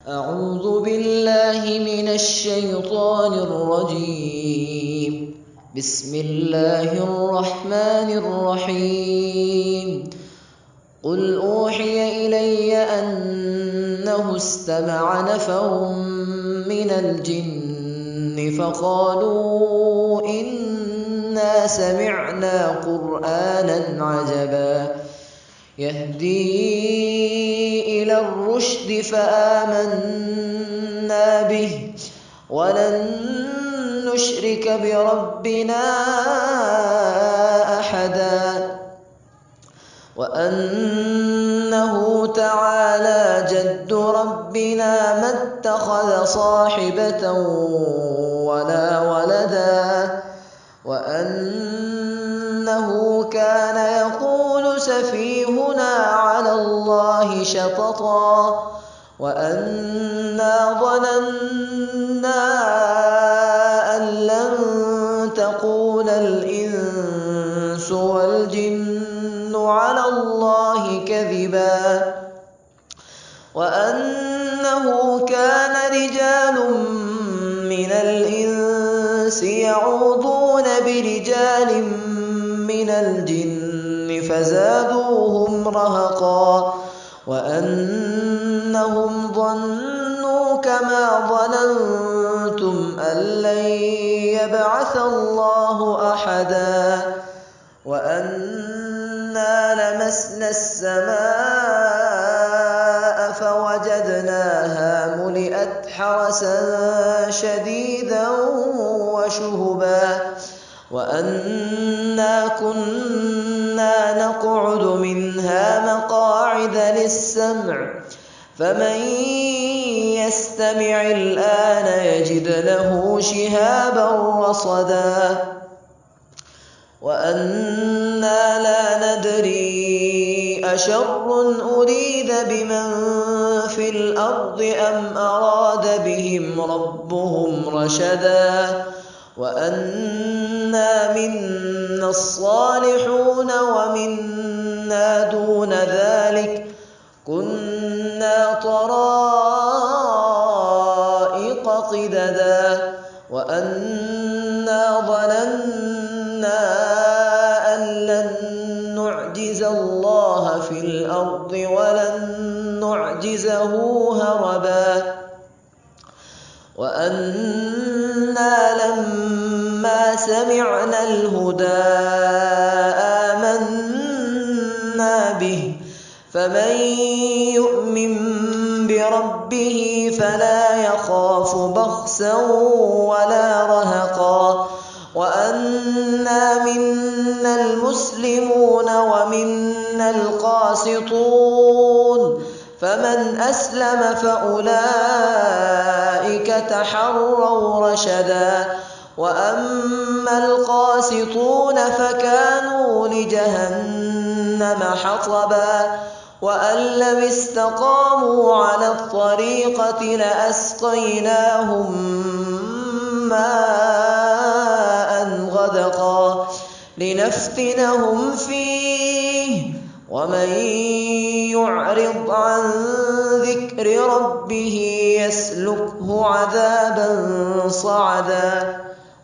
أعوذ بالله من الشيطان الرجيم. بسم الله الرحمن الرحيم. قل أوحي إلي أنه استمع نفر من الجن فقالوا إنا سمعنا قرآنا عجبا يهدي إلى الرشد فآمنا به ولن نشرك بربنا أحدا وأنه تعالى جد ربنا ما اتخذ صاحبة ولا ولدا وأنه كان يقول سفيهنا على الله شططا وأنا ظننا أن لن تقول الإنس والجن على الله كذبا وأنه كان رجال من الإنس يعوذون برجال من الجن فزادوهم رهقا وأنهم ظنوا كما ظننتم أن لن يبعث الله أحدا وأنا لمسنا السماء فوجدناها ملئت حرسا شديدا وشهبا وأنا كنا نقعد منها مقاعد للسمع فمن يستمع الآن يجد له شهابا رصدا وأنا لا ندري أشر أريد بمن في الأرض أم أراد بهم ربهم رشدا وأنا منا الصالحون ومنا دون ذلك كنا طرائق قددا وأنا ظننا أن لن نعجز الله في الأرض ولن نعجزه هربا وأنا لما سمعنا الهدى آمنا به فمن يؤمن بربه فلا يخاف بخسا ولا رهقا وأنا منا المسلمون ومنا القاسطون فمن أسلم فأولئك تحروا رشدا وأما القاسطون فكانوا لجهنم حطبا وأن لم استقاموا على الطريقة لأسقيناهم ماء غدقا لنفتنهم فيه ومن يعرض عن ذكر ربه يسلكه عذابا صعدا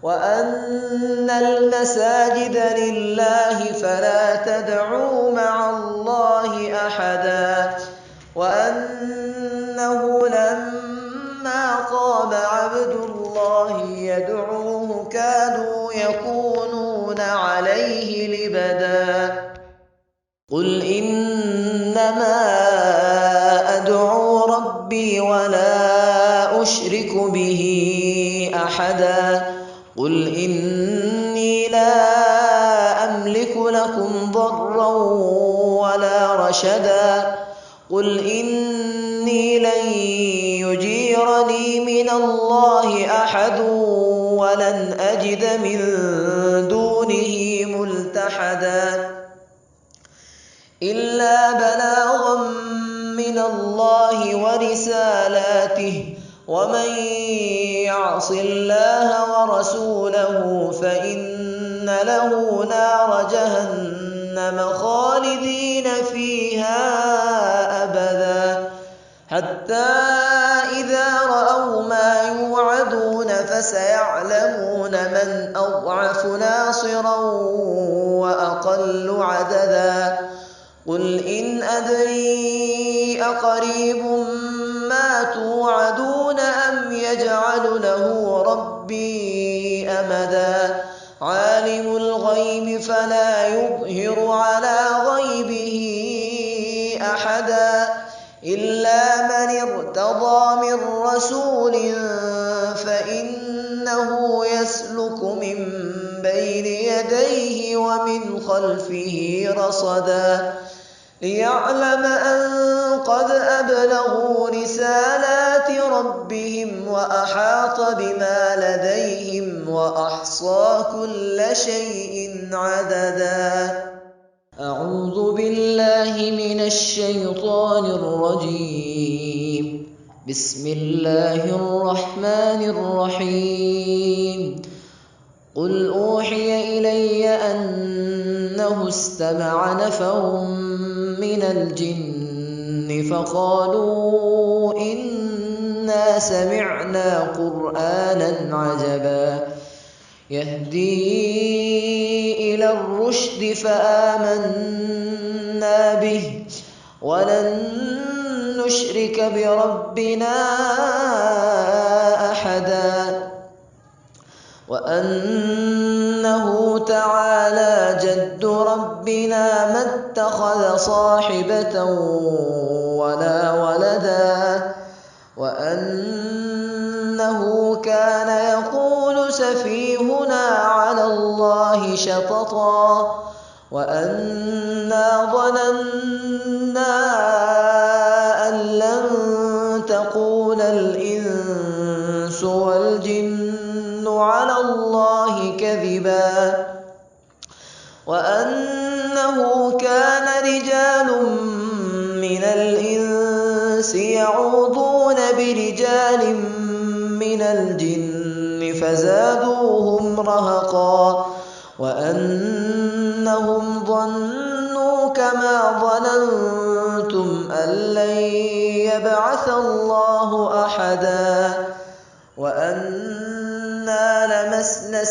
وأن المساجد لله فلا تدعوا مع الله أحدا وأنه لما قام عبد الله يدعوه كانوا يكونون عليه لبدا قل إنما أدعو ربي ولا أشرك به أحدا قل إني لا أملك لكم ضرا ولا رشدا قل إني لن يجيرني من الله أحد ولن أجد من دونه ملتحدا إلا بلاغا من الله ورسالاته ومن يعص الله ورسوله فإن له نار جهنم خالدين فيها أبدا حتى فسيعلمون من أضعف ناصرا وأقل عددا قل إن أدري أقريب ما توعدون أم يجعل له ربي أمدا عالم الغيب فلا يظهر على غيبه أحدا إلا من ارتضى من رسول فإنه يسلك من بين يديه ومن خلفه رصدا ليعلم أن قد أبلغوا رسالات ربهم وأحاط بما لديهم وأحصى كل شيء عددا أعوذ بالله من الشيطان الرجيم بسم الله الرحمن الرحيم قل أوحي إلي أنه استمع نفر من الجن فقالوا إنا سمعنا قرآنا عجبا يهدي إلى الرشد فآمنا به ولن نشرك بربنا أحدا وأنه تعالى جد ربنا ما اتخذ صاحبة ولا ولدا وأنه كان يقول سفيهنا على الله شططا وأنا ظننا أن لن تقول الإنس والجن على الله كذبا وأنه كان رجال من الإنس يعوذون برجال من الجن فزادوهم رهقا وأنهم ظنوا كما ظننتم أن لن يبعث الله أحدا وأنا لمسنا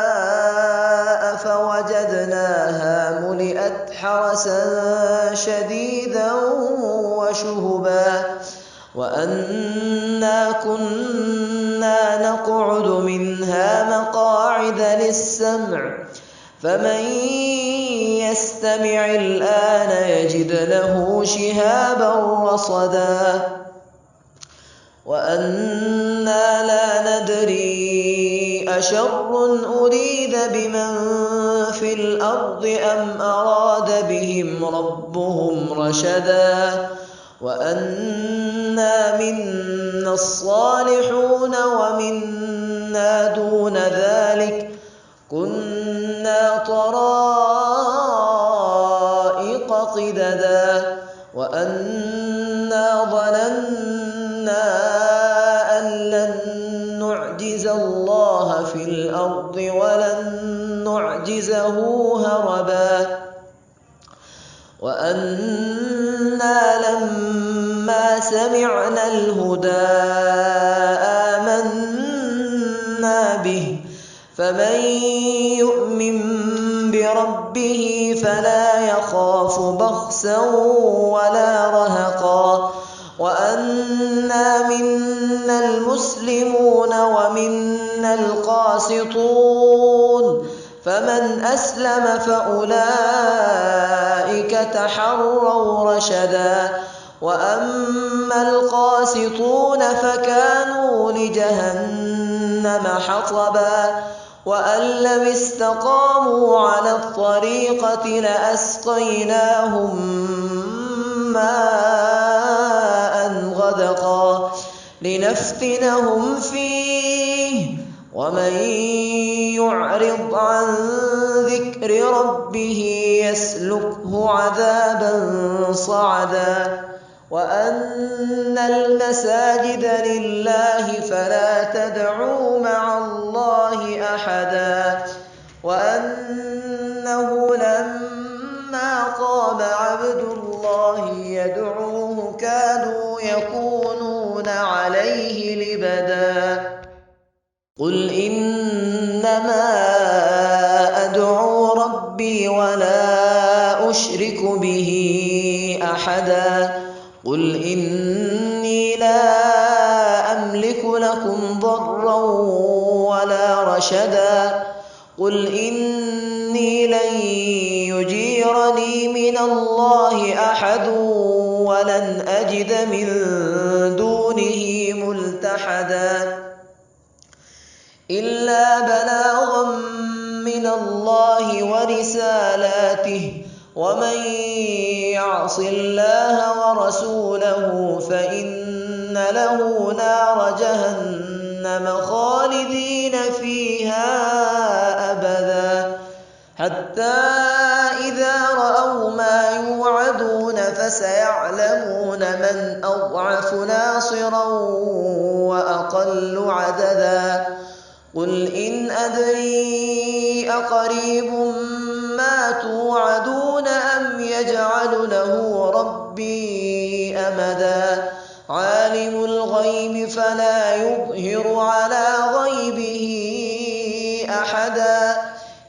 السماء فوجدناها ملئت حرسا شديدا وشهبا وأنا كنا نقعد منها مقاعد للسمع فمن يستمع الآن يجد له شهابا رصدا وأنا لا ندري أشر أريد بمن في الأرض أم أراد بهم ربهم رشدا وأنا منا الصالحون ومنا دون ذلك كنا طرائق قددا وأنا ظننا أن لن نعجز الله في الأرض ولن نعجزه هربا وأنا لما سمعنا الهدى آمنا به فمن يؤمن بربه فلا يخاف بخسا ولا رهقا وأنا منا المسلمون ومنا القاسطون فمن أسلم فأولئك تحروا رشدا وأما القاسطون فكانوا لجهنم حطبا وأن لو استقاموا على الطريقة لأسقيناهم ماء غدقا لنفتنهم فيه ومن يعرض عن ذكر ربه يسلكه عذابا صعدا وأن المساجد لله فلا تدعوا مع الله أحدا وأنه لما قام عبد الله يدعوه كانوا يكونون عليه لبدا قل إنما أدعو ربي ولا أشرك به أحدا قل إني لا أملك لكم ضرا ولا رشدا قل إني لن يجيرني من الله أحد ولن أجد من دونه ملتحدا إلا بلاغا من الله ورسالاته ومن يعص الله ورسوله فإن له نار جهنم خالدين فيها أبدا حتى إذا رأوا ما يوعدون فسيعلمون من أضعف ناصرا وأقل عددا قل إن أدري أقريب ما توعدون أم يجعل له ربي أمدا عالم الغيب فلا يظهر على غيبه أحدا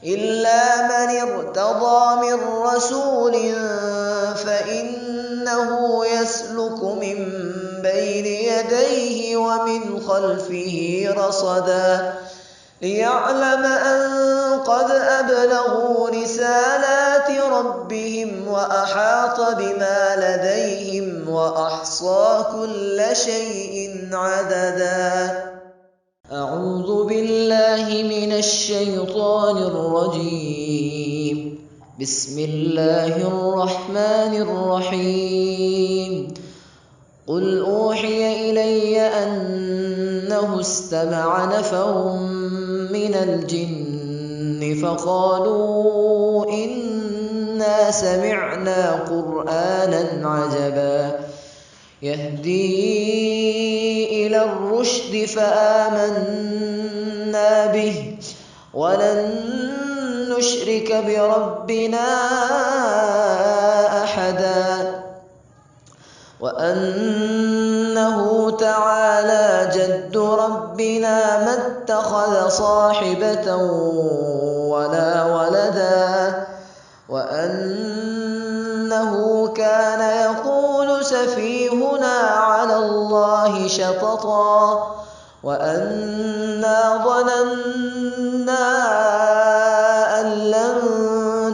إلا من ارتضى من رسول فإنه يسلك من بين يديه ومن خلفه رصدا ليعلم أن قد أبلغوا رسالات ربهم وأحاط بما لديهم وأحصى كل شيء عددا أعوذ بالله من الشيطان الرجيم بسم الله الرحمن الرحيم قل أوحي إلي أنه استمع نفر من الجن فقالوا إنا سمعنا قرآنا عجبا يهدي إلى الرشد فآمنا به ولن نشرك بربنا أحدا وأنه تعالى جد ربنا ما اتخذ صاحبة ولا ولدا وأنه كان يقول سفيهنا على الله شططا وأنا ظننا أن لن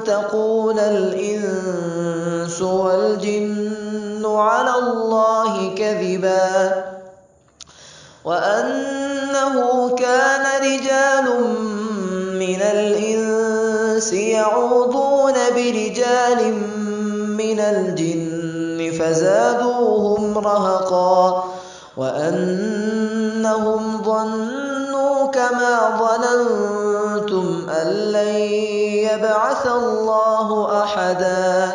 تقول الإنس والجن على الله كذبا وأنه كان رجال من الإنس يعوذون برجال من الجن فزادوهم رهقا وأنهم ظنوا كما ظننتم أن لن يبعث الله أحدا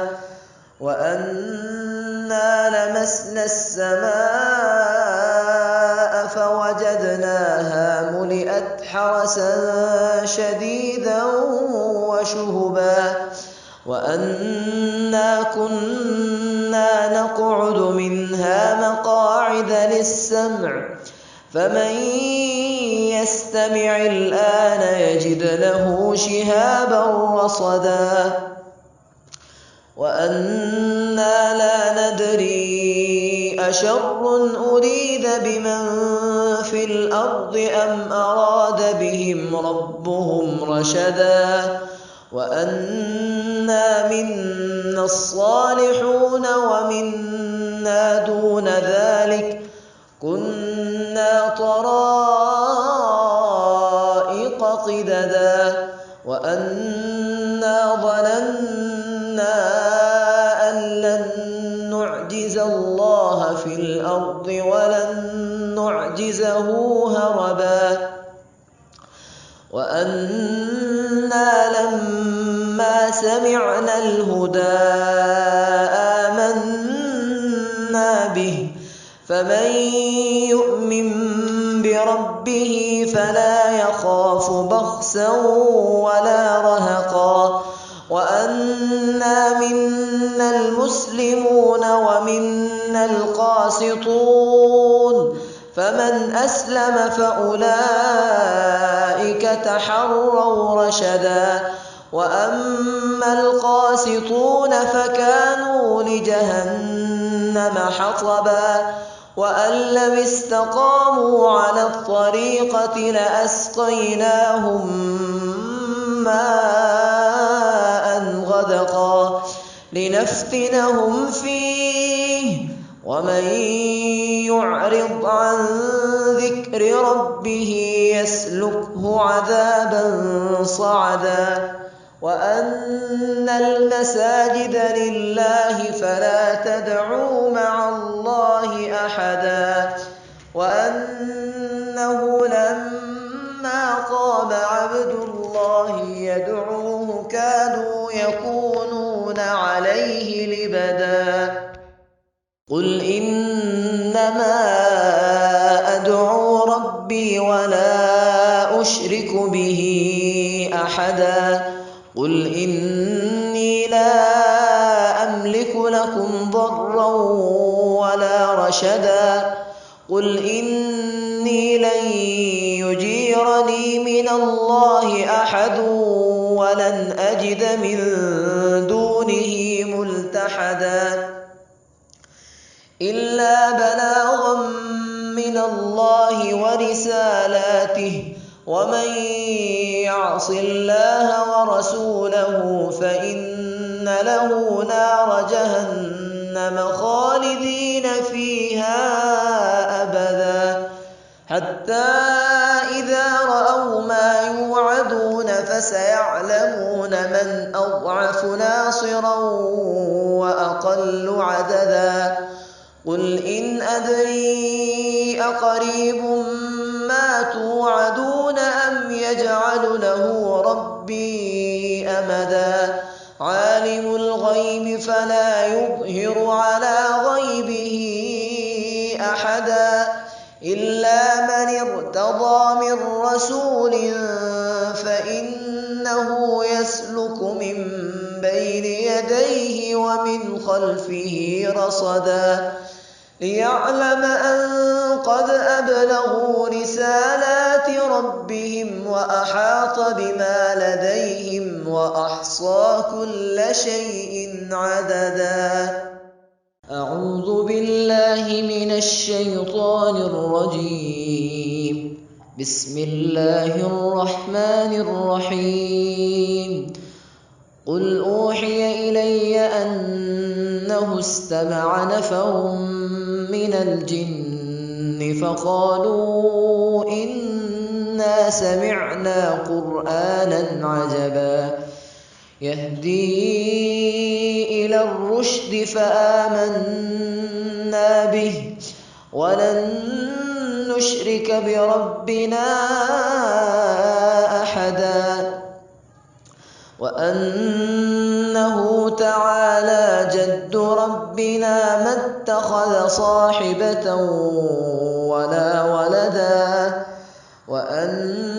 وأنا لمسنا السماء فوجدناها ملئت حرسا شديدا وشهبا وأنا كنا نقعد منها مقاعد للسمع فمن يستمع الآن يجد له شهابا رصدا وأنا لا ندري أشر أريد بمن في الأرض أم أراد بهم ربهم رشدا وأنا منا الصالحون ومنا دون ذلك كنا طرائق قددا وأنا ظننا أن لن نعجز الله في الأرض ولن نعجزه هربا وأنا لما سمعنا الهدى آمنا به فمن يؤمن بربه فلا يخاف بخسا ولا رهقا وأنا منا المسلمون ومنا القاسطون فمن أسلم فأولئك تحروا رشدا وأما القاسطون فكانوا لجهنم حطبا وأن لو استقاموا على الطريقة لأسقيناهم ماء غدقا لنفتنهم فيه ومن يعرض عن ذكر ربه يسلكه عذابا صعدا وأن المساجد لله فلا تدعوا مع الله أحدا وأنه لما قام عبد الله يدعوه كادوا يكونون عليه لبدا قل إنما أدعو ربي ولا أشرك به أحدا قل إني لا أملك لكم ضرا ولا رشدا قل إني لن يجيرني من الله أحد ولن أجد من دونه ملتحدا إلا بلاغا من الله ورسالاته ومن يعص الله ورسوله فإن له نار جهنم خالدين فيها أبدا حتى إذا رأوا ما يوعدون فسيعلمون من أضعف ناصرا وأقل عددا قل إن أدري أقريب ما توعدون أم يجعل له ربي أمدا عالم الغيب فلا يظهر على غيبه أحدا إلا من ارتضى من رسول فإنه يسلك من بين يديه ومن خلفه رصدا ليعلم أن قد أبلغوا رسالات ربهم وأحاط بما لديهم وأحصى كل شيء عددا أعوذ بالله من الشيطان الرجيم بسم الله الرحمن الرحيم قل أوحي إلي أنه استمع نفر من الجن فقالوا إنا سمعنا قرآنا عجبا يهدي إلى الرشد فآمنا به ولن نشرك بربنا أحدا وأنه تعالى جد ربنا ما اتخذ صاحبة ولا ولدا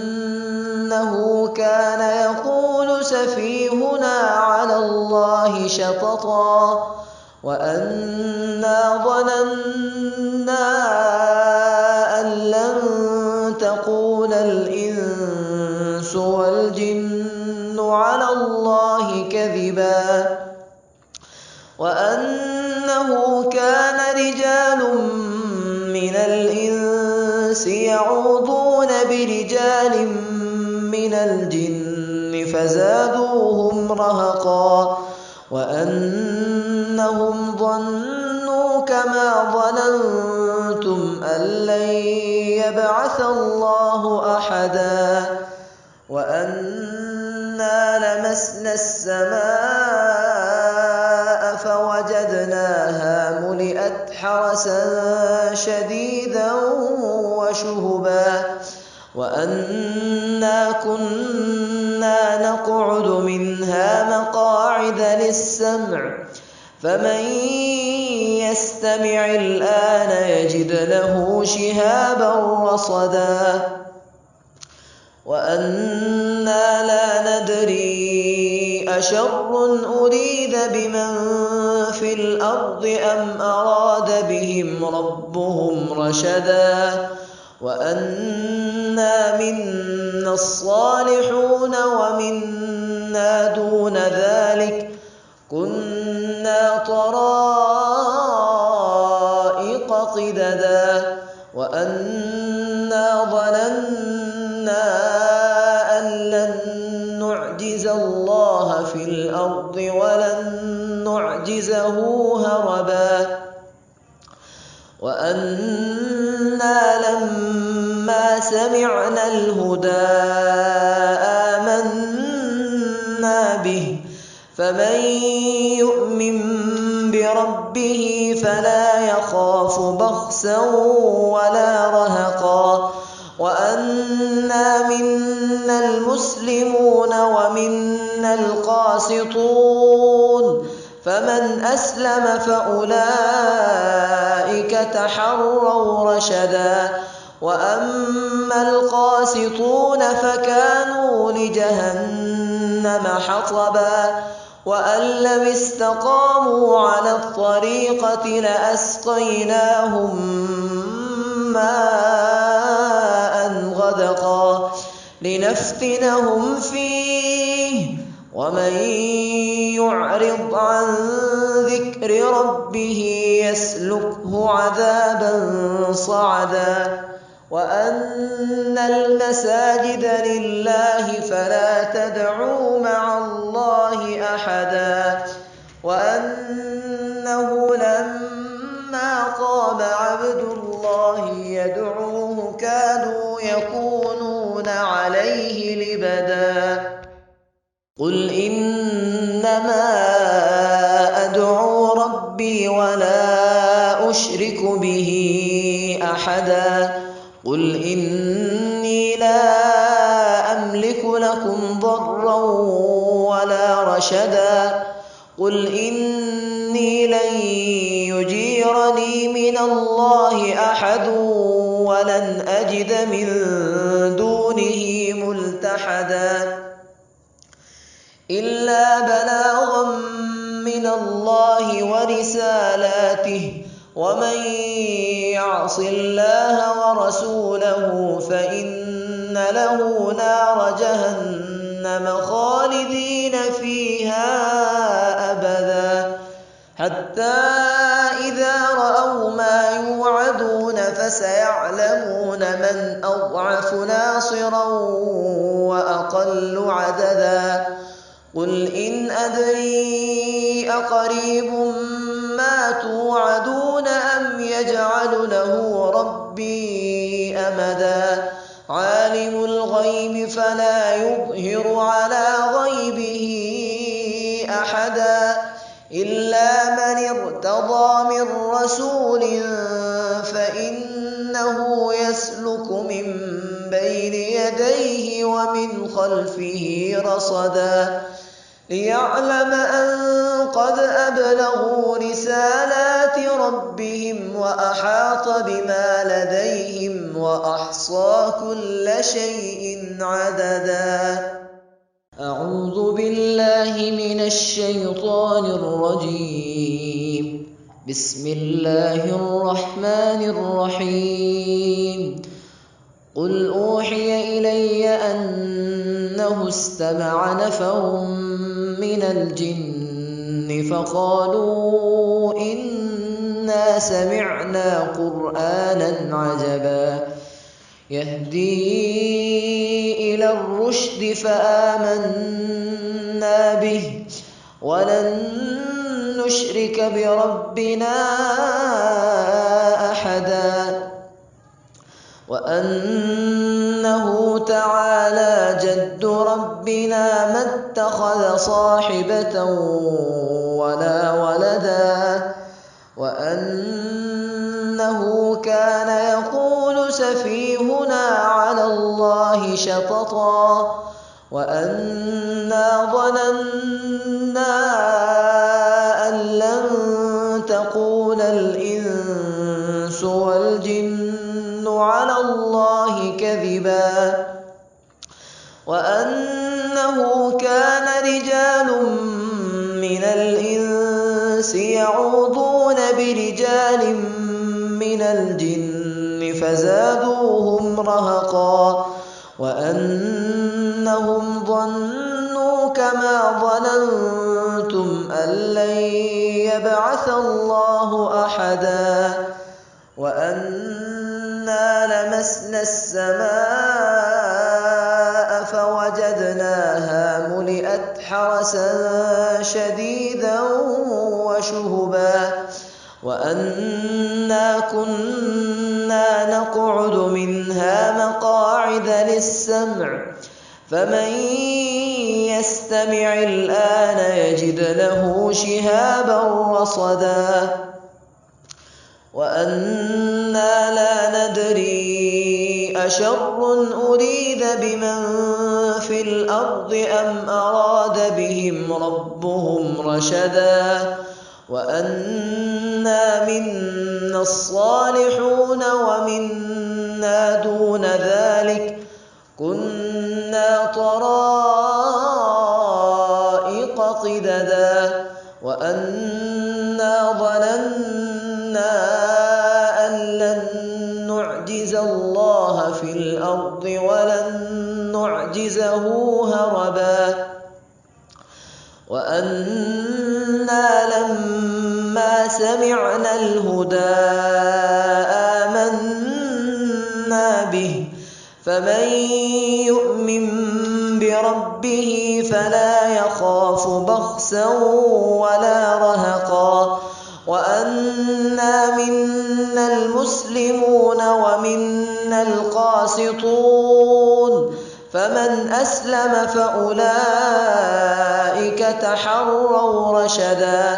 وأنه كان يقول سفيهنا على الله شططا وأنا ظننا أن لن تقول الإنس والجن على الله كذبا وأنه كان رجال من الإنس يعوذون برجال من الجن فزادوهم رهقا وأنهم ظنوا كما ظننتم أن لن يبعث الله أحدا وأنا لمسنا السماء فوجدناها ملئت حرسا شديدا وشهبا وأنا كنا نقعد منها مقاعد للسمع فمن يستمع الآن يجد له شهابا رصدا وأنا لا ندري أشر أريد بمن في الأرض أم أراد بهم ربهم رشدا وأنا منا الصالحون ومنا دون ذلك كنا طرائق قددا وأنا ظننا أن لن نعجز الله في الأرض ولن نعجزه هربا وأنا لما سمعنا الهدى آمنا به فمن يؤمن بربه فلا يخاف بخسا ولا رهقا وأنا منا المسلمون ومنا القاسطون فمن أسلم فأولئك تحروا رشدا وأما القاسطون فكانوا لجهنم حطبا وأن لم استقاموا على الطريقة لأسقيناهم ماء غدقا لنفتنهم فيه ومن يعرض عن ذكر ربه يسلكه عذابا صعدا وأن المساجد لله فلا تدعوا مع الله أحدا وأنه لما قام عبد الله يدعوه كانوا يكونون عليه لبدا قل إنما أدعو ربي ولا أشرك به أحدا قل إني لا أملك لكم ضرا ولا رشدا قل إني لن يجيرني من الله أحد ولن أجد من دونه ملتحدا إلا بلاغا من الله ورسالاته ومن يعص الله ورسوله فإن له نار جهنم خالدين فيها أبدا حتى إذا رأوا ما يوعدون فسيعلمون من أضعف ناصرا وأقل عددا قل إن أدري أقريب ما توعدون أم يجعل له ربي أمدا عالم الغيب فلا يظهر على غيبه أحدا إلا من ارتضى من رسول فإنه يسلك من بين يديه ومن خلفه رصدا ليعلم أن قد أبلغوا رسالات ربهم وأحاط بما لديهم وأحصى كل شيء عددا أعوذ بالله من الشيطان الرجيم بسم الله الرحمن الرحيم قل أوحي إلي أنه استمع نفر من الجن فقالوا إنا سمعنا قرآنا عجبا يهدي إلى الرشد فآمنا به ولن نشرك بربنا أحدا وأنه تعالى جد ربنا ما اتخذ صاحبة ولا ولدا وأنه كان يقول سفيهنا على الله شططا وأنا ظننا أن لن تقول الإنس والجن على الله كذبا وأنه إنه كان رجال من الإنس يعوذون برجال من الجن فزادوهم رهقا وأنهم ظنوا كما ظننتم أن لن يبعث الله أحدا وأنا لمسنا السماء فوجدناها ملئت حرسا شديدا وشهبا وأنا كنا نقعد منها مقاعد للسمع فمن يستمع الآن يجد له شهابا رصدا وأنا لا ندري أشر أريد بمن في الأرض أم أراد بهم ربهم رشدا وأنا منا الصالحون ومنا دون ذلك كنا طرائق قددا وأنا ظننا أن لن نعجز الله في الأرض ولن نعجزه هربا وأنا لما سمعنا الهدى آمنا به فمن يؤمن بربه فلا يخاف بخسا ولا رهقا وأنا منا المسلمون ومنا القاسطون فمن أسلم فأولئك تحروا رشدا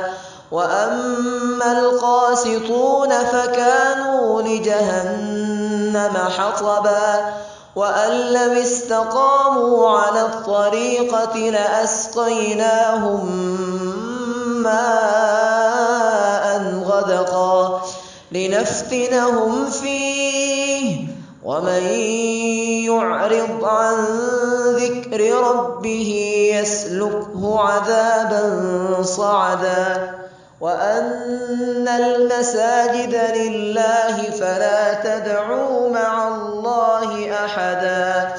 وأما القاسطون فكانوا لجهنم حطبا وأن لم استقاموا على الطريقة لأسقيناهم ماء غدقا لنفتنهم فيه ومن يعرض عن ذكر ربه يسلكه عذابا صعدا وأن المساجد لله فلا تدعوا مع الله أحدا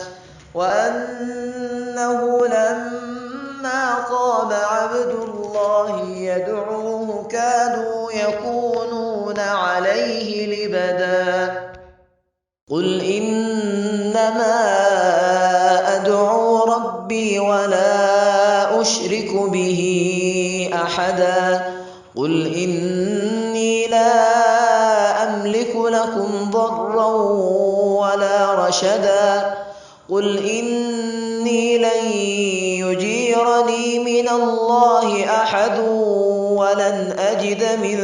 وأنه لما قام عبد الله يدعوه كانوا يكونون عليه لبدا قل إنما أدعو ربي ولا أشرك به أحدا قل إني لا أملك لكم ضرا ولا رشدا قل إني لن يجيرني من الله أحد ولن أجد من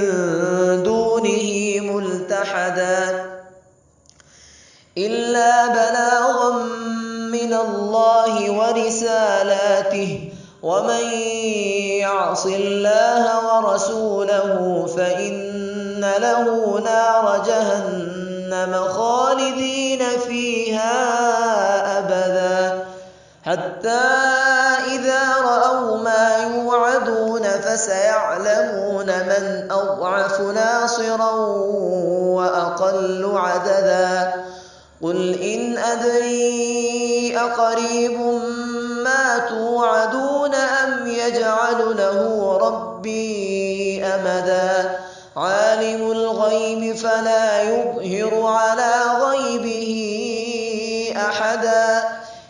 دونه ملتحدا إلا بلاغا من الله ورسالاته ومن يعص الله ورسوله فإن له نار جهنم خالدين فيها أبدا حتى إذا رأوا ما يوعدون فسيعلمون من أضعف ناصرا وأقل عددا قل إن أدري أقريب ما توعدون أم يجعل له ربي أمدا عالم الغيب فلا يظهر على غيبه أحدا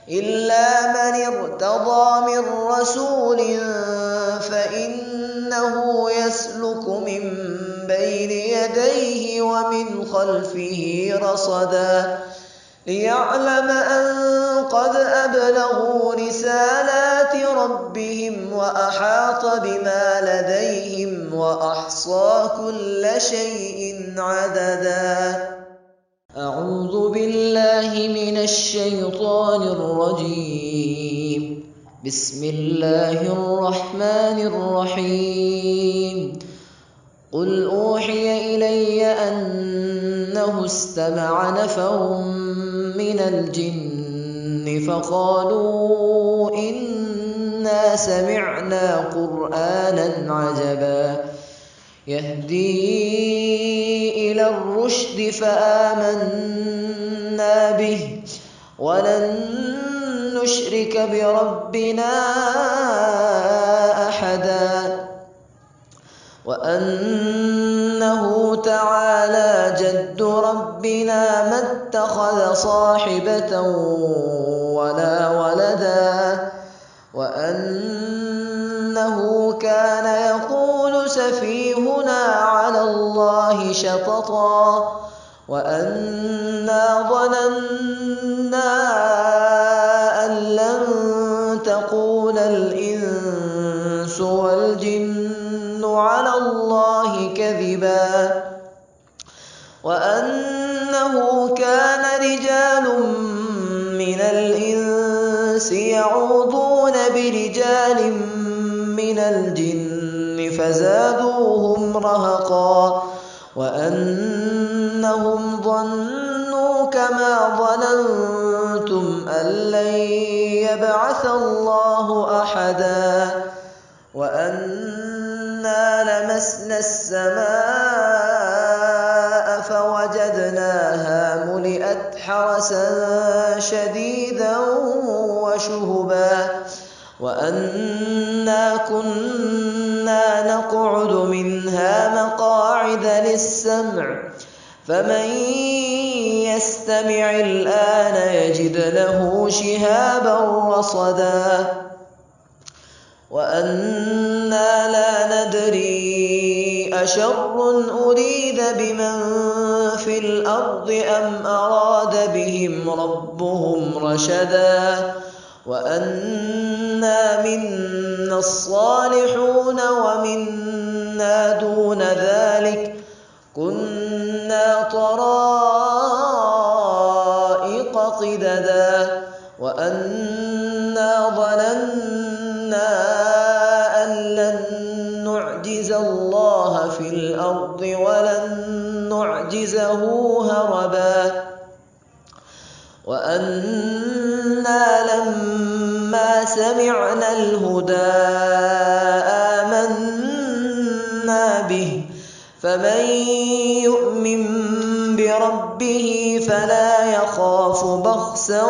إلا من ارتضى من رسول فإنه يسلك من بين يديه ومن خلفه رصدا ليعلم أن قد أبلغوا رسالات ربهم وأحاط بما لديهم وأحصى كل شيء عددا أعوذ بالله من الشيطان الرجيم بسم الله الرحمن الرحيم قل أوحي إلي أنه استمع نفر من الجن فقالوا إنا سمعنا قرآنا عجبا يهدي إلى الرشد فآمنا به ولن نشرك بربنا أحدا وأنه تعالى جد ربنا ما اتخذ صاحبة ولا ولدا وأنه كان يقول سفيهنا على الله شططا وأنا ظننا أن لن تقول الإنس والجن على الله كذبا وأنه كان رجال من الإنس يعوذون برجال من الجن فزادوهم رهقا وأنهم ظنوا كما ظننتم أن لن يبعث الله أحدا وأنا لمسنا السماء فوجدناها ملئت حرسا شديدا وشهبا وأنا كنا نقعد منها مقاعد للسمع فمن يستمع الآن يجد له شهابا رصدا وأنا لا ندري أشر أريد بمن في الأرض أم أراد بهم ربهم رشدا وأنا منا الصالحون ومنا دون ذلك كنا طرائق قددا وأنا ظننا أن لن نعجز الله في الأرض ولن نعجزه هربا وأنا لما سمعنا الهدى آمنا به فمن يؤمن بربه فلا يخاف بخسا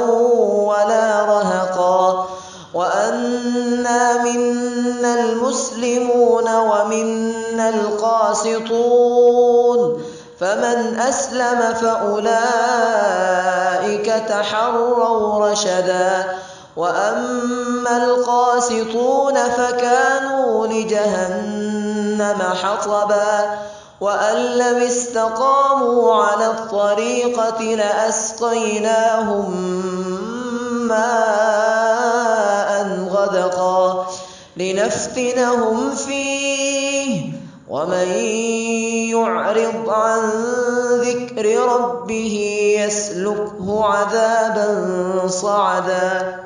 ولا رهقا وأنا منا المسلمون ومنا القاسطون فمن أسلم فأولئك تحروا رشدا وأما القاسطون فكانوا لجهنم حطبا وأن لم استقاموا على الطريقة لأسقيناهم ماء غدقا لنفتنهم فيه ومن يعرض عن ذكر ربه يسلكه عذابا صعدا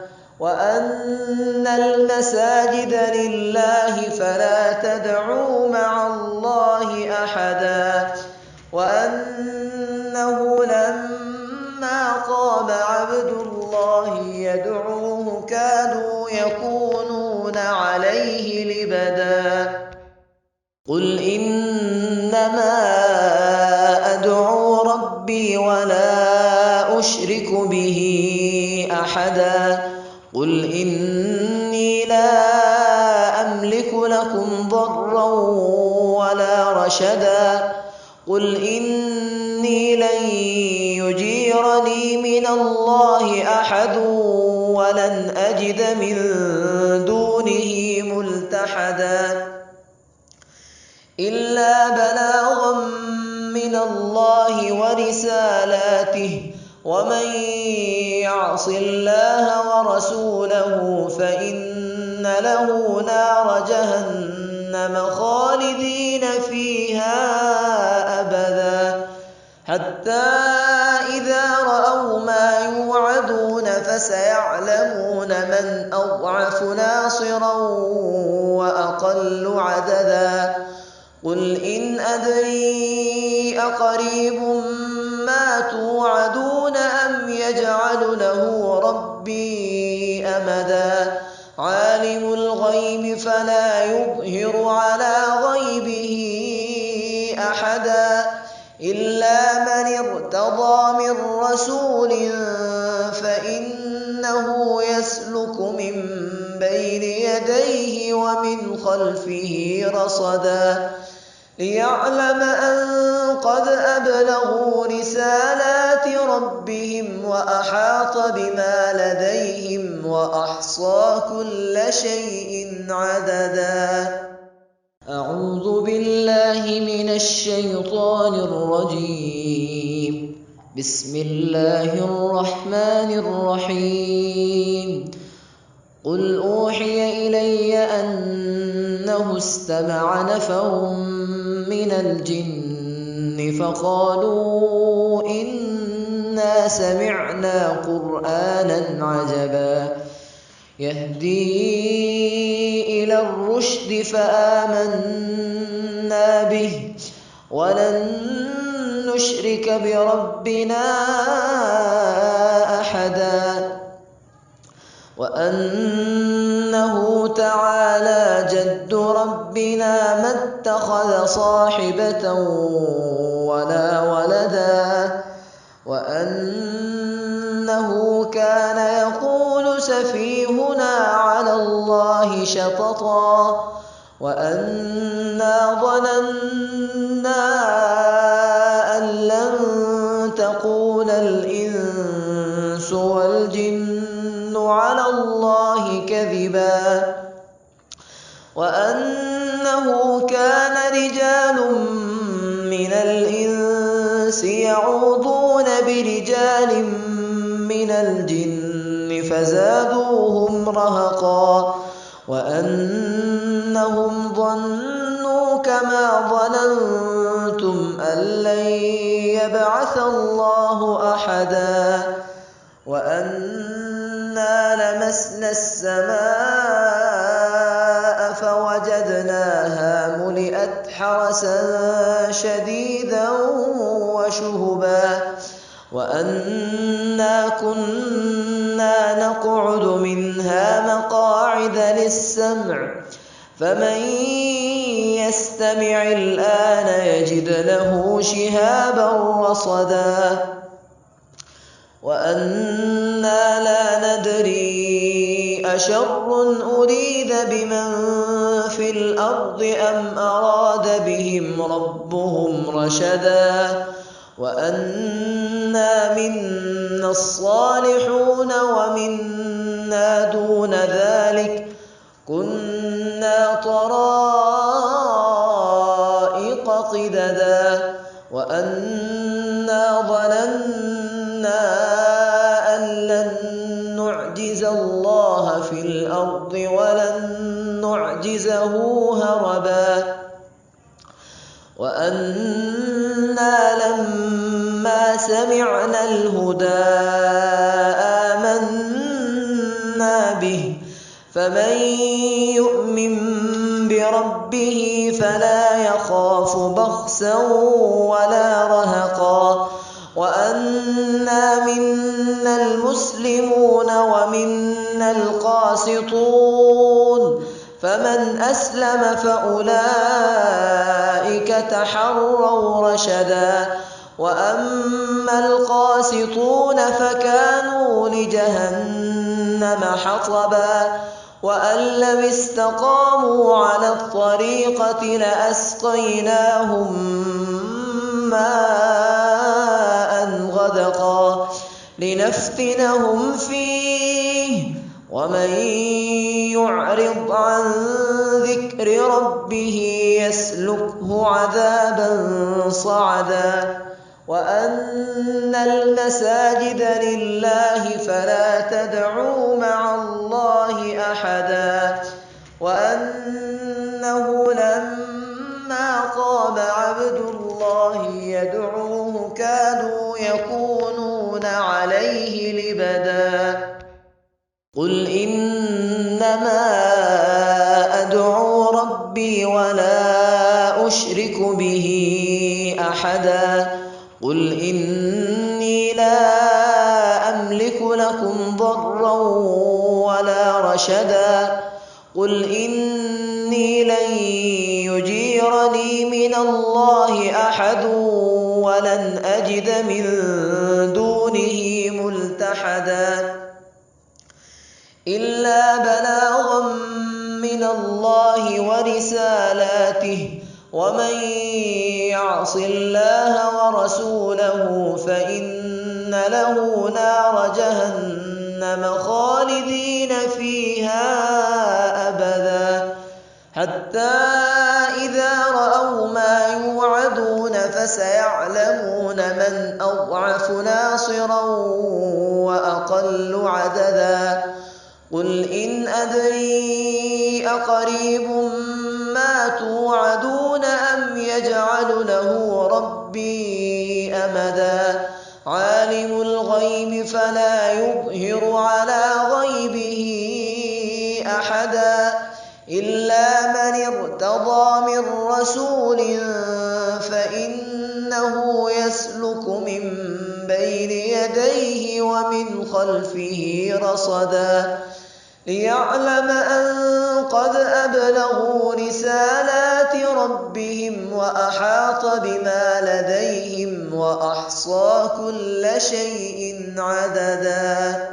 وأن المساجد لله فلا تدعوا مع الله أحدا وأنه لما قام عبد الله يدعوه كانوا يكونون عليه لبدا قل إنما أدعو ربي ولا أشرك به أحدا قل إني لا أملك لكم ضرا ولا رشدا قل إني لن يجيرني من الله أحد ولن أجد من دونه ملتحدا إلا بلاغا من الله ورسالاته ومن يعص الله ورسوله فإن له نار جهنم خالدين فيها أبدا حتى إذا رأوا ما يوعدون فسيعلمون من أضعف ناصرا وأقل عددا قل إن أدري أقريب ما توعدون أم يجعل له ربي الغيب فلا يظهر على غيبه أحدا إلا من ارتضى من رسول فإنه يسلك من بين يديه ومن خلفه رصدا ليعلم أن قد أبلغوا رسالات ربهم وأحاط بما لديهم وأحصى كل شيء عددا. أعوذ بالله من الشيطان الرجيم. بسم الله الرحمن الرحيم. قل أوحي إلي أنه استمع نفر من الجن فقالوا إنا سمعنا قرآنا عجبا يهدي إلى الرشد فآمنا به ولن نشرك بربنا أحدا وأنه تعالى جد ربنا ما اتخذ صاحبة ولا ولدا وأنه كان يقول سفيهنا على الله شططا وأنا ظننا أن لن تقول الإنس والجن على الله كذبا وأنه كان رجال من الإنس يعوذون برجال من الجن فزادوهم رهقا وأنهم ظنوا كما ظننتم أن لن يبعث الله أحدا وأنا لمسنا السماء فوجدناها ملئت حرسا شديدا وشهبا وأنا كنا نقعد منها مقاعد للسمع فمن يستمع الآن يجد له شهابا رصدا وأنا لا ندري أشر أريد بمن في الأرض أم أراد بهم ربهم رشدا وأنا منا الصالحون ومنا دون ذلك كنا طرائق قددا وأنا ظننا أن لن نعجز الله في الأرض ولن نعجزه هربا وأنا لما سمعنا الهدى آمنا به فمن يؤمن بربه فلا يخاف بخسا ولا رهقا وأنا منا المسلمون ومنا القاسطون فمن أسلم فأولئك تحروا رشدا وأما القاسطون فكانوا لجهنم حطبا وأن لم استقاموا على الطريقة لأسقيناهم ماء غدقا لنفتنهم فيه ومن يعرض عن ذكر ربه يسلكه عذابا صعدا وأن المساجد لله فلا تدعوا مع الله أحدا وأنه لما قام عبد الله يدعوه كانوا يكونون عليه لبدا قل إنما أدعو ربي ولا أشرك به أحدا قل إني لا أملك لكم ضرا ولا رشدا قل إني لن يجيرني من الله أحد ولن أجد من دونه ملتحدا إلا بلاغا من الله ورسالاته ومن يعص الله ورسوله فإن له نار جهنم خالدين فيها أبدا حتى إذا رأوا ما يوعدون فسيعلمون من أضعف ناصرا وأقل عددا قل إن أدري أقريب ما توعدون أم يجعل له ربي أمدا عالم الغيب فلا يظهر على غيبه أحدا إلا من ارتضى من رسول فإنه يسلك من بين يديه ومن خلفه رصدا ليعلم أن قد أبلغوا رسالات ربهم وأحاط بما لديهم وأحصى كل شيء عددا.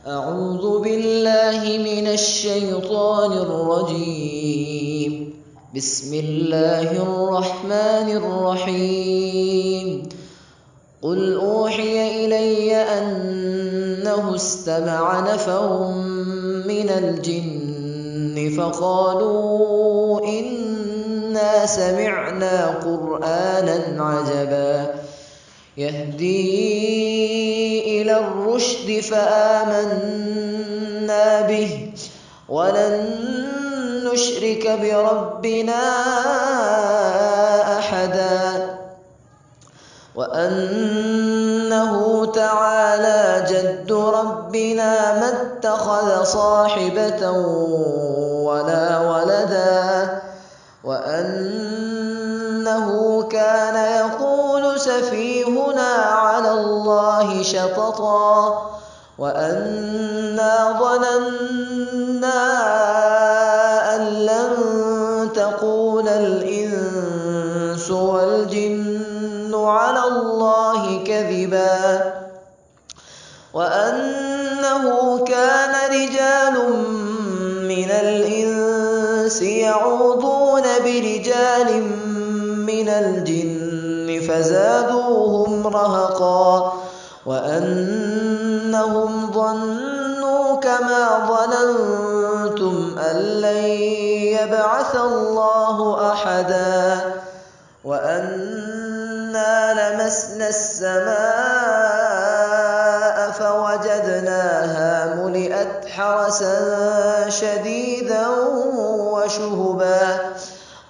أعوذ بالله من الشيطان الرجيم. بسم الله الرحمن الرحيم. قل أوحي إلي أنه استمع نفر من الجن فقالوا إنا سمعنا قرآنا عجبا يهدي إلى الرشد فآمنا به ولن نشرك بربنا أحدا وأنه تعالى جد ربنا ما اتخذ صاحبة ولا ولدا وأنه كان يقول سفيهنا على الله شططا وأنا ظننا أن لن تقول الإنس والجن على الله كذبا وأنه كان رجال من الإنس يعوذون برجال من الجن فزادوهم رهقا وأنهم ظنوا كما ظننتم أن لن يبعث الله أحدا وأنا لمسنا السماء فوجدناها ملئت حرسا شديدا وشهبا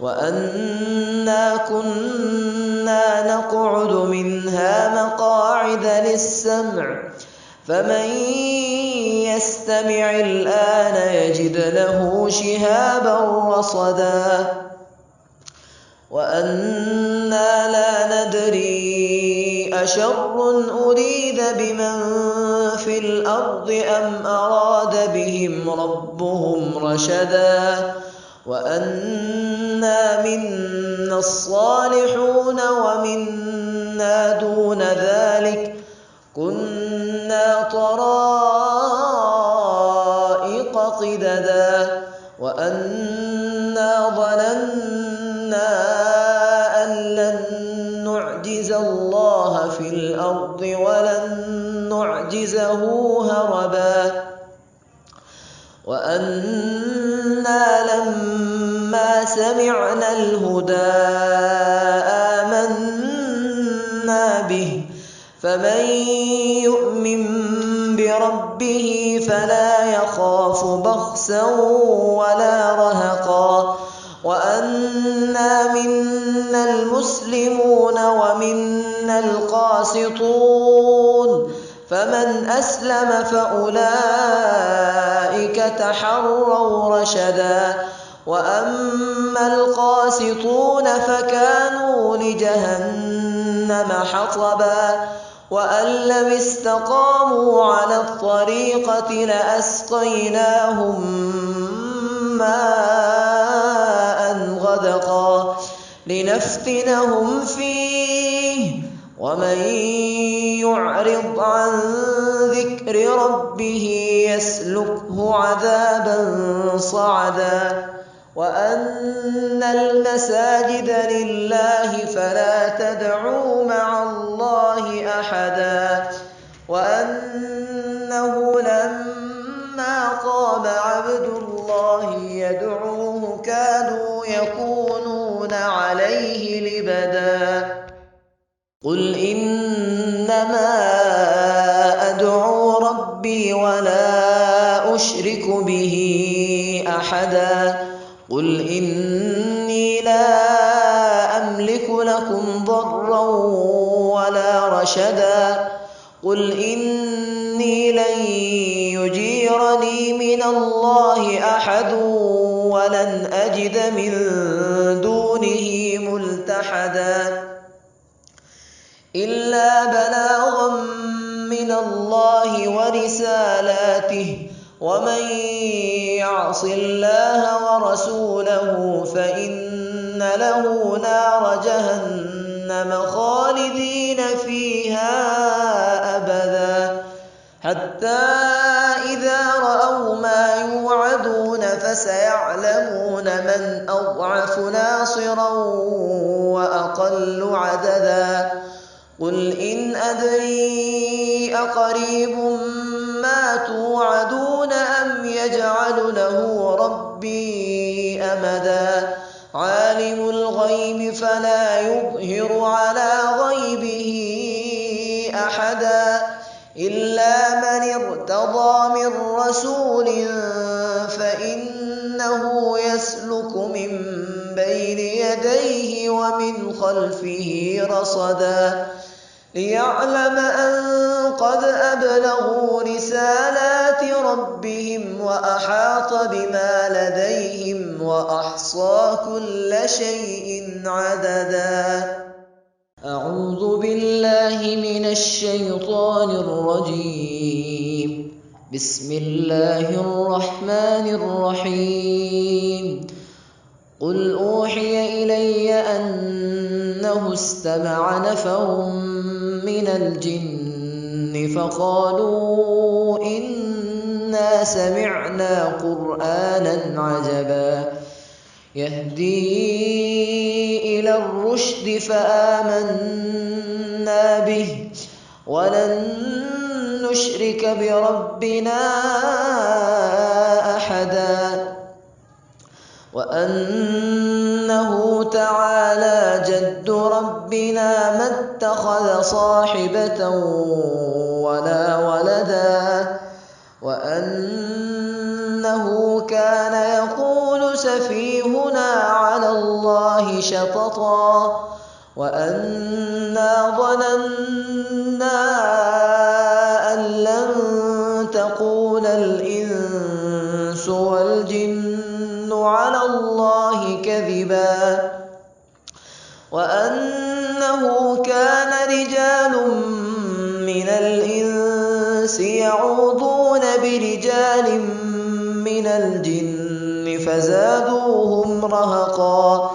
وأنا كنا نقعد منها مقاعد للسمع فمن يستمع الآن يجد له شهابا رصدا وأنا لا ندري أشر أريد بمن في الأرض أم أراد بهم ربهم رشدا وأنا منا الصالحون ومنا دون ذلك كنا طرائق قددا وأنا ظننا أن لن نعجز الله في الأرض ولن نعجزه هربا وأنا لما سمعنا الهدى آمنا به فمن يؤمن بربه فلا يخاف بخسا ولا رهقا وأنا منا المسلمون ومنا القاسطون فمن أسلم فأولئك تحروا رشدا وأما القاسطون فكانوا لجهنم حطبا وأن لم استقاموا على الطريقة لأسقيناهم ماء غدقا لنفتنهم فيه ومن يعرض عن ذكر ربه يسلكه عذابا صعدا وأن المساجد لله فلا تدعوا مع الله أحدا وأنه لما قام عبد الله يدعوه كادوا يكونون عليه لبدا قل إنما أدعو ربي ولا أشرك به أحدا قل إني لا أملك لكم ضرا ولا رشدا قل إني لن يجيرني من الله أحد ولن أجد من دونه ملتحدا إلا بلاغا من الله ورسالاته ومن يعص الله ورسوله فإن له نار جهنم خالدين فيها أبدا حتى إذا رأوا ما يوعدون فسيعلمون من أضعف ناصرا وأقل عددا قل إن أدري أقريب ما توعدون أم يجعل له ربي أمدا عالم الغيب فلا يظهر على غيبه أحدا إلا من ارتضى من رسول فإنه يسلك من بين يديه ومن خلفه رصدا ليعلم أن قد أبلغوا رسالات ربهم وأحاط بما لديهم وأحصى كل شيء عددا أعوذ بالله من الشيطان الرجيم بسم الله الرحمن الرحيم قل أوحي إلي أنه استمع نفر من الجن فقالوا إنا سمعنا قرآنا عجبا يهدي إلى الرشد فآمنا به ولن نشرك بربنا أحدا وأنه تعالى جد ربنا ما اتخذ صاحبة ولا ولدا وأنه كان يقول سفيهنا على الله شططا وأنا ظننا أن لن تقول الإنس والجن على الله كذبا وأنه كان رجال من الإنس يعوذون برجال من الجن فزادوهم رهقا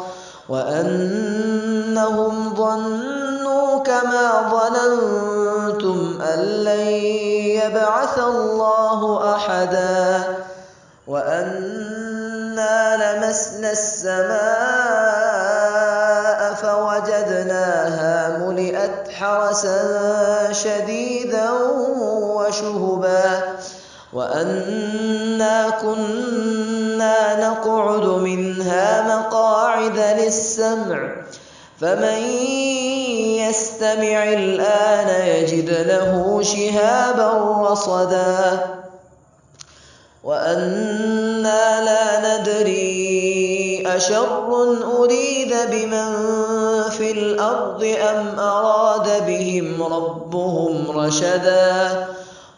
وأنهم ظنوا كما ظننتم أن لن يبعث الله أحدا وأنا لمسنا السماء فوجدناها ملئت حرسا شديدا وشهبا وأنا كنا نقعد منها مقاعد للسمع فمن يستمع الآن يجد له شهابا رصدا وأنا لا ندري أشر أريد بمن في الأرض أم أراد بهم ربهم رشدا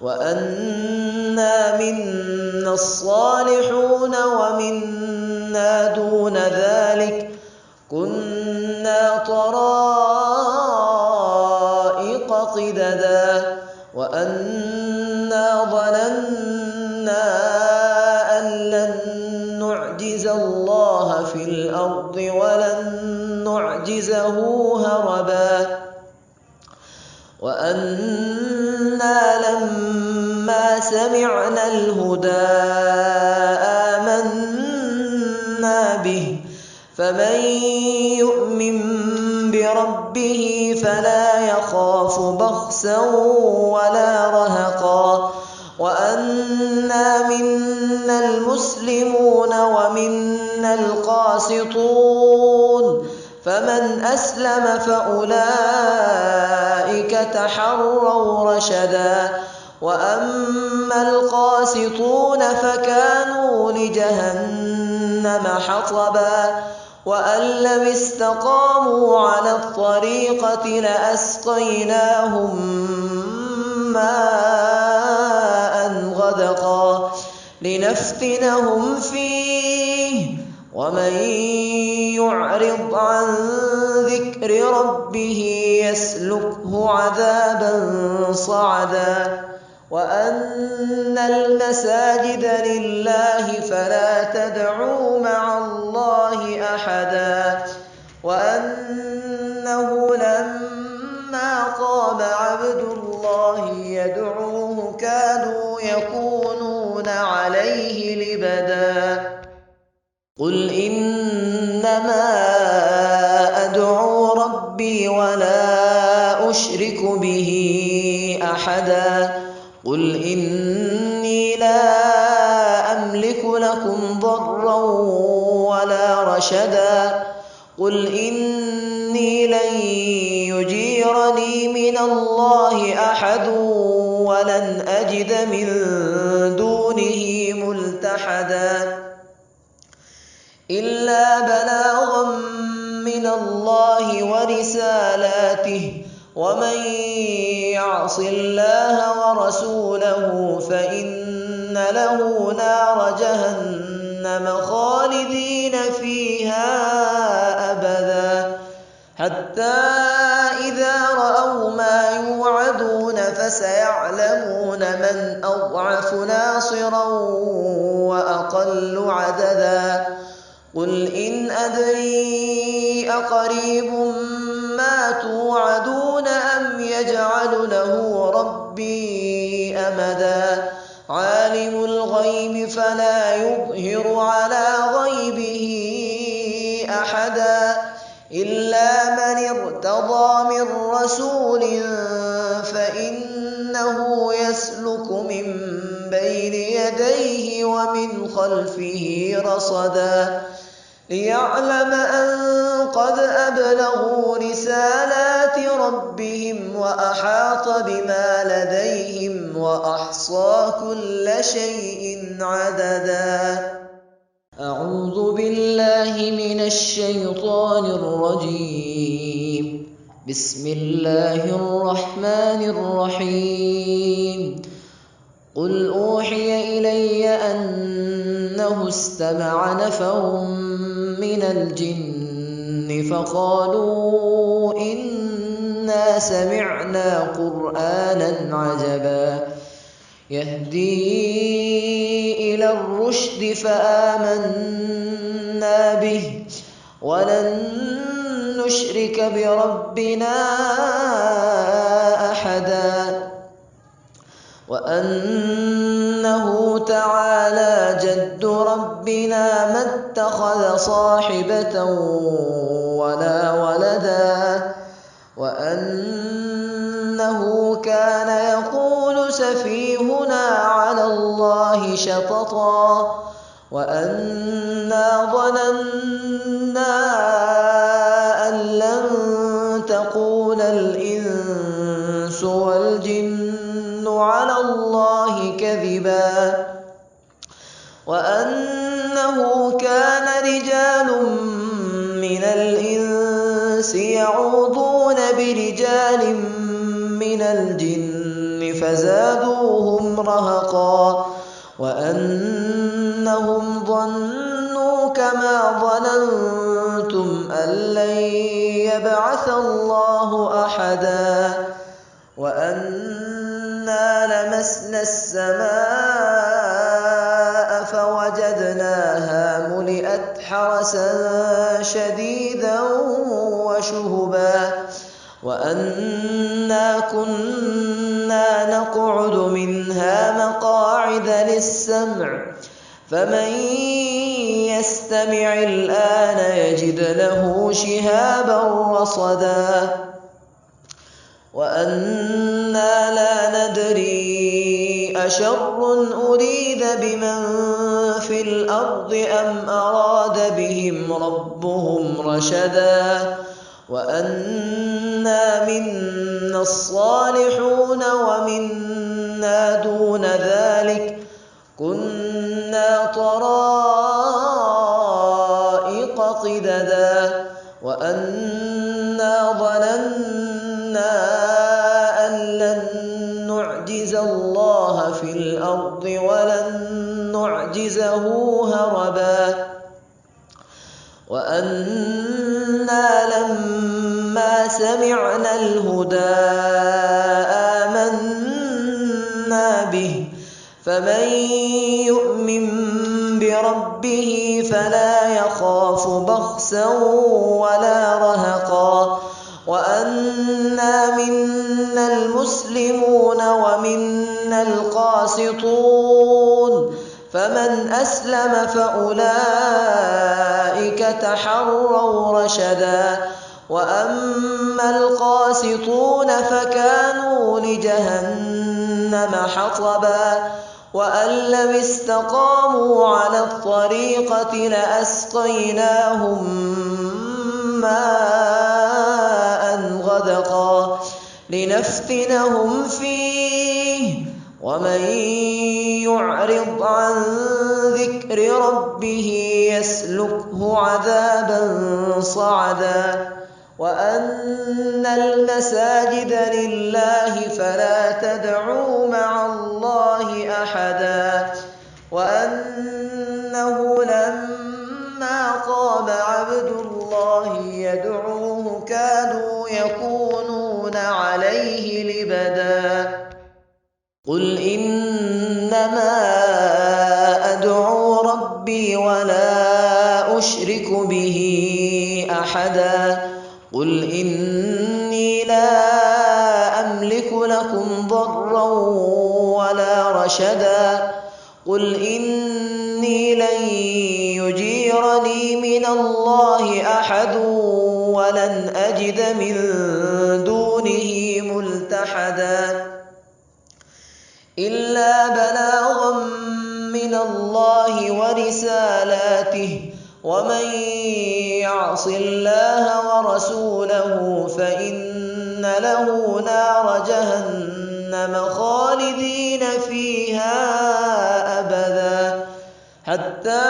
وأنا منا الصالحون ومنا دون ذلك كنا طرائق قددا وأنا ظننا أن لن نعجز الأرض ولن نعجزه هربا وأنا لما سمعنا الهدى آمنا به فمن يؤمن بربه فلا يخاف بخسا ولا رهقا وأنا منا المسلمون ومنا القاسطون فمن أسلم فأولئك تحروا رشدا وأما القاسطون فكانوا لجهنم حطبا وأن لم استقاموا على الطريقة لأسقيناهم ماء غدقا لنفتنهم فيه ومن يعرض عن ذكر ربه يسلكه عذابا صعدا وأن المساجد لله فلا تدعوا مع الله أحدا وأنه لما قام عبد الله يدعوه كادوا يكونون عليه لبدا قل إنما أدعو ربي ولا أشرك به أحدا قل إني لا أملك لكم ضرا ولا رشدا قل إني لن يجيرني من الله أحد ولن أجد من دونه ملتحدا إلا بلاغا من الله ورسالاته ومن يعص الله ورسوله فإن له نار جهنم خالدين فيها أبدا حتى إذا رأوا ما يوعدون فسيعلمون من أضعف ناصرا وأقل عددا قل إن أدري أقريب ما توعدون أم يجعل له ربي أمدا عالم الغيب فلا يظهر على غيبه أحدا إلا من ارتضى من رسول فإنه يسلك من بين يديه ومن خلفه رصدا ليعلم أن قد أبلغوا رسالات ربهم وأحاط بما لديهم وأحصى كل شيء عددا أعوذ بالله من الشيطان الرجيم بسم الله الرحمن الرحيم قل أوحي إلي أنه استمع نفر من الجن فقالوا إنا سمعنا قرآنا عجبا يهدي إلى الرشد فآمنا به ولن نشرك بربنا أحدا وأنه تعالى جد ربنا ما اتخذ صاحبة ولا ولدا وأنه كان يقول سفيهنا على الله شططا وأنا ظننا أن لن تقول الإنس والجن على الله كذبا وأنه كان رجال من الإنس يعوذون برجال من الجن فزادوهم رهقا وأنهم ظنوا كما ظننتم أن لن يبعث الله أحدا وأنا لمسنا السماء فوجدناها ملئت حرسا شديدا وشهبا وأنا كنا نقعد منها مقاعد للسمع فمن يستمع الآن يجد له شهابا رصدا وأنا لا ندري أشر أريد بمن في الأرض أم أراد بهم ربهم رشدا وأنا منا الصالحون ومنا دون ذلك كنا طرائق قددا وأنا ظننا أن لن نعجز الله في الأرض ولن نعجزه هربا وأنا لما سمعنا الهدى آمنا به فمن يؤمن بربه فلا يخاف بخسا ولا رهقا وأنا منا المسلمون ومنا القاسطون فمن أسلم فأولئك تحروا رشدا وأما القاسطون فكانوا لجهنم حطبا وأن لم استقاموا على الطريقة لأسقيناهم ماء غدقا لنفتنهم فيه ومن يعرض عن ذكر ربه يسلكه عذابا صعدا وأن المساجد لله فلا تدعوا مع الله أحدا وأنه لما قام عبد الله يدعوه كانوا يكونون عليه لبدا قل إنما أدعو ربي ولا أشرك به أحدا قل إني لا أملك لكم ضرا ولا رشدا قل إني لن يجيرني من الله أحد ولن أجد من دونه ملتحدا إلا بلاغا من الله ورسالاته ومن يعص الله ورسوله فإن له نار جهنم خالدين فيها أبدا حتى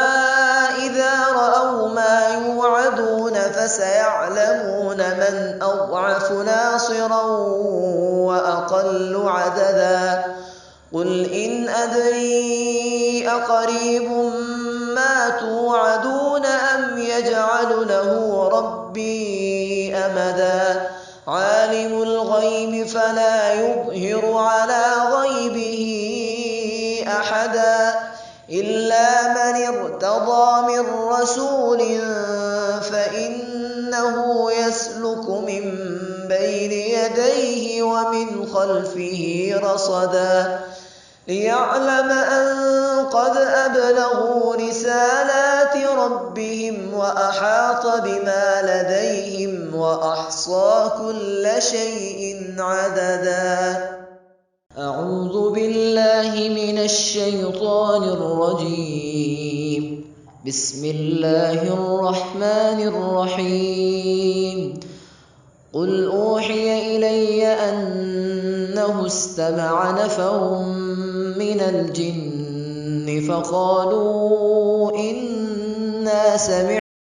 إذا رأوا ما يوعدون فسيعلمون من أضعف ناصرا وأقل عددا قل إن أدري أقريب ما توعدون أم يجعل له ربي أمدا عالم الغيب فلا يظهر على غيبه أحدا إلا من ارتضى من رسول فإنه يسلك من بين يديه ومن خلفه رصدا ليعلم أن قد أبلغوا رسالات ربهم وأحاط بما لديهم وأحصى كل شيء عددا أعوذ بالله من الشيطان الرجيم بسم الله الرحمن الرحيم قل أوحي إلي أنه استمع نفر من الجن فقالوا إنا سمعنا